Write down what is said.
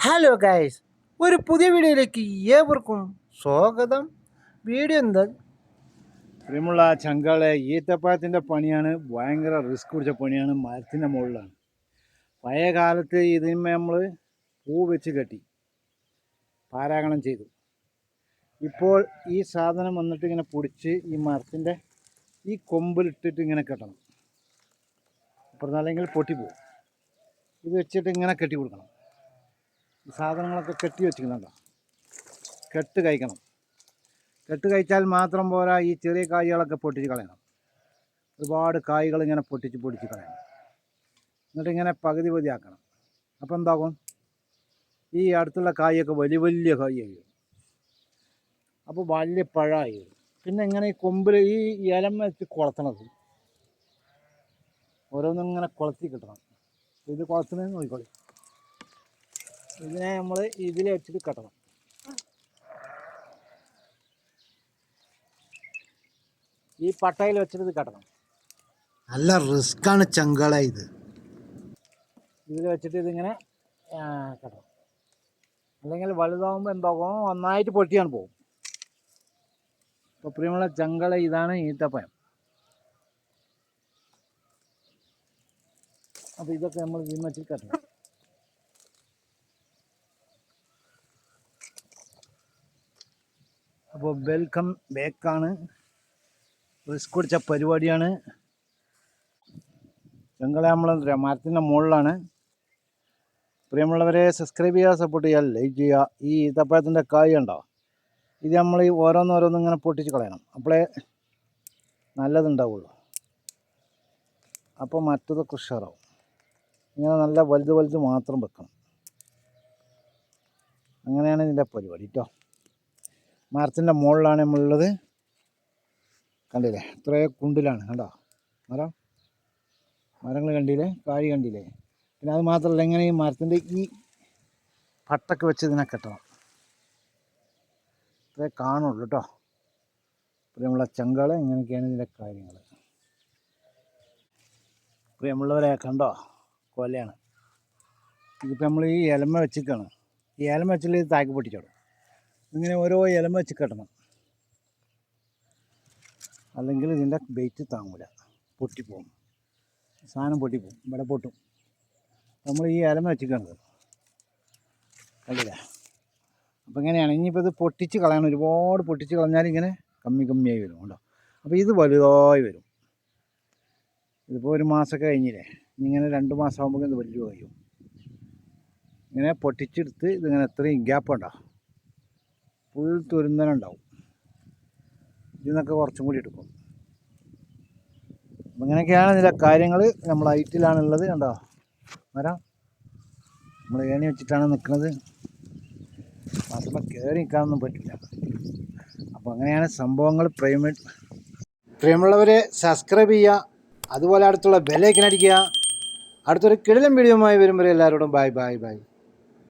Hello guys, ഒരു പുതിയ വീഡിയോയിലേക്ക് ഏവർക്കും സ്വാഗതം. വീഡിയോ എന്താ? പ്രിയമുള്ള ചങ്കാളെ, ഈത്തപ്പഴത്തിൻ്റെ പണിയാണ് ഭയങ്കര റിസ്ക് പിടിച്ച പണിയാണ്. മരത്തിൻ്റെ മുകളിലാണ്. പഴയ കാലത്ത് ഇതിന്മേൽ നമ്മൾ പൂ വെച്ച് കെട്ടി പാരാഗണം ചെയ്തു. ഇപ്പോൾ ഈ സാധനം വന്നിട്ട് ഇങ്ങനെ പൊടിച്ച് ഈ മരത്തിൻ്റെ ഈ കൊമ്പിലിട്ടിട്ട് ഇങ്ങനെ കെട്ടണം. അപ്പോൾ അല്ലെങ്കിൽ പൊട്ടിപ്പോവും. ഇത് വെച്ചിട്ട് ഇങ്ങനെ കെട്ടി കൊടുക്കണം. ഈ സാധനങ്ങളൊക്കെ കെട്ടി വെച്ചിരിക്കുന്നുണ്ടോ? കെട്ട് കഴിക്കണം. കെട്ട് കഴിച്ചാൽ മാത്രം പോരാ, ഈ ചെറിയ കായ്കളൊക്കെ പൊട്ടിച്ച് കളയണം. ഒരുപാട് കായ്കൾ ഇങ്ങനെ പൊട്ടിച്ച് കളയണം. എന്നിട്ട് ഇങ്ങനെ പകുതി ആക്കണം. അപ്പോൾ എന്താകും? ഈ അടുത്തുള്ള കായൊക്കെ വലിയ വലിയ കായായി വരും. അപ്പോൾ വലിയ പഴമായി വരും. പിന്നെ ഇങ്ങനെ ഈ കൊമ്പിൽ ഈ ഇലം വെച്ച് കുളത്തണത്, ഓരോന്നും ഇങ്ങനെ കുളത്തി കിട്ടണം. ഇത് കുളത്തുന്നതെന്ന് നോക്കിക്കോളി. ഇതിനെ നമ്മൾ ഇതിൽ വെച്ചിട്ട് കെട്ടണം. ഈ പട്ടയിൽ വെച്ചിട്ട് കെട്ടണം. നല്ല റിസ്ക്കാണ് ചങ്കള. ഇതിൽ വെച്ചിട്ട് ഇതിങ്ങനെ കെട്ടണം. അല്ലെങ്കിൽ വലുതാകുമ്പോൾ എന്താകും? നന്നായിട്ട് പൊട്ടിയാണ് പോകും. അപ്പോൾ പ്രിയമുള്ള ചങ്കള, ഇതാണ് ഈത്തപ്പഴം. അപ്പോൾ ഇതൊക്കെ നമ്മൾ ഇതിൽ വെച്ചിട്ട് കെട്ടണം. അപ്പോൾ വെൽക്കം ബാക്കാണ്. റിസ്ക് പിടിച്ച പരിപാടിയാണ്. ചങ്കള നമ്മൾ മരത്തിൻ്റെ മുകളിലാണ്. പ്രിയമുള്ളവരെ, സബ്സ്ക്രൈബ് ചെയ്യുക, സപ്പോർട്ട് ചെയ്യുക, ലൈക്ക് ചെയ്യുക. ഈ ഈത്തപ്പഴത്തിൻ്റെ കായ് ഉണ്ടോ? ഇത് നമ്മൾ ഈ ഓരോന്നോരോന്നും ഇങ്ങനെ പൊട്ടിച്ച് കളയണം. അപ്പോഴേ നല്ലതുണ്ടാവുള്ളൂ. അപ്പോൾ മറ്റതൊക്കെ ഉഷാറാവും. ഇങ്ങനെ നല്ല വലുത് മാത്രം വെക്കണം. അങ്ങനെയാണ് ഇതിൻ്റെ പരിപാടി കേട്ടോ. മരത്തിൻ്റെ മുകളിലാണ് നമ്മളുള്ളത്. കണ്ടില്ലേ? ഇത്രയോ കുണ്ടിലാണ്. കണ്ടോ മരങ്ങൾ കണ്ടില്ലേ? കായ് കണ്ടില്ലേ? പിന്നെ അത് മാത്രമല്ല, ഇങ്ങനെ ഈ മരത്തിൻ്റെ ഈ പട്ടൊക്കെ വെച്ച് ഇതിനെ കെട്ടണം. ഇത്രേ കാണുള്ളൂ കേട്ടോ. പ്രിയമുള്ള ചങ്കള, ഇങ്ങനെയൊക്കെയാണ് ഇതിൻ്റെ കാര്യങ്ങൾ. പ്രിയമുള്ളവരെ കണ്ടോ? കൊലയാണ്. ഇതിപ്പോൾ നമ്മൾ ഈ ഇലമ വെച്ചിട്ടാണ്. ഈ ഇലമ വെച്ചിട്ട് ഇത് താക്കി പൊട്ടിച്ചോടും. ഇങ്ങനെ ഓരോ ഇലമ വെച്ച് കെട്ടണം. അല്ലെങ്കിൽ ഇതിൻ്റെ വെയിറ്റ് താങ്ങൂല, പൊട്ടിപ്പോവും. സാധനം പൊട്ടിപ്പോവും, ഇവിടെ പൊട്ടും. നമ്മൾ ഈ ഇലമ വെച്ചിട്ടാണ്. കണ്ടില്ല? അപ്പോൾ ഇങ്ങനെയാണ്. ഇനിയിപ്പോൾ ഇത് പൊട്ടിച്ച് കളയണം. ഒരുപാട് പൊട്ടിച്ച് കളഞ്ഞാൽ ഇങ്ങനെ കമ്മിയായി വരും. കേട്ടോ. അപ്പോൾ ഇത് വലുതായി വരും. ഇതിപ്പോൾ ഒരു മാസമൊക്കെ കഴിഞ്ഞില്ലേ. ഇങ്ങനെ 2 മാസം ആകുമ്പോൾ ഇത് വലിയ കഴിയും. ഇങ്ങനെ പൊട്ടിച്ചെടുത്ത് ഇതിങ്ങനെ എത്രയും ഗ്യാപ്പ് ഉണ്ടാവും. ഫുൾ തുരുന്നനുണ്ടാവും. ഇതിന്നൊക്കെ കുറച്ചും കൂടി എടുക്കും. അപ്പം ഇങ്ങനെയൊക്കെയാണ് ഇതിൻ്റെ കാര്യങ്ങൾ. നമ്മൾ ഹൈറ്റിലാണുള്ളത്. കണ്ടോ മരം? നമ്മൾ ഏണി വെച്ചിട്ടാണ് നിൽക്കുന്നത്. മാത്രം കയറി നിൽക്കാനൊന്നും പറ്റില്ല. അപ്പോൾ അങ്ങനെയാണ് സംഭവങ്ങൾ. പ്രിയമുള്ളവരെ, സബ്സ്ക്രൈബ് ചെയ്യുക, അതുപോലെ അടുത്തുള്ള ബെല്ലൈക്കൻ അടിക്കുക. അടുത്തൊരു കിടിലൻ വീഡിയോയുമായി വരുമ്പോൾ എല്ലാവരോടും ബൈ.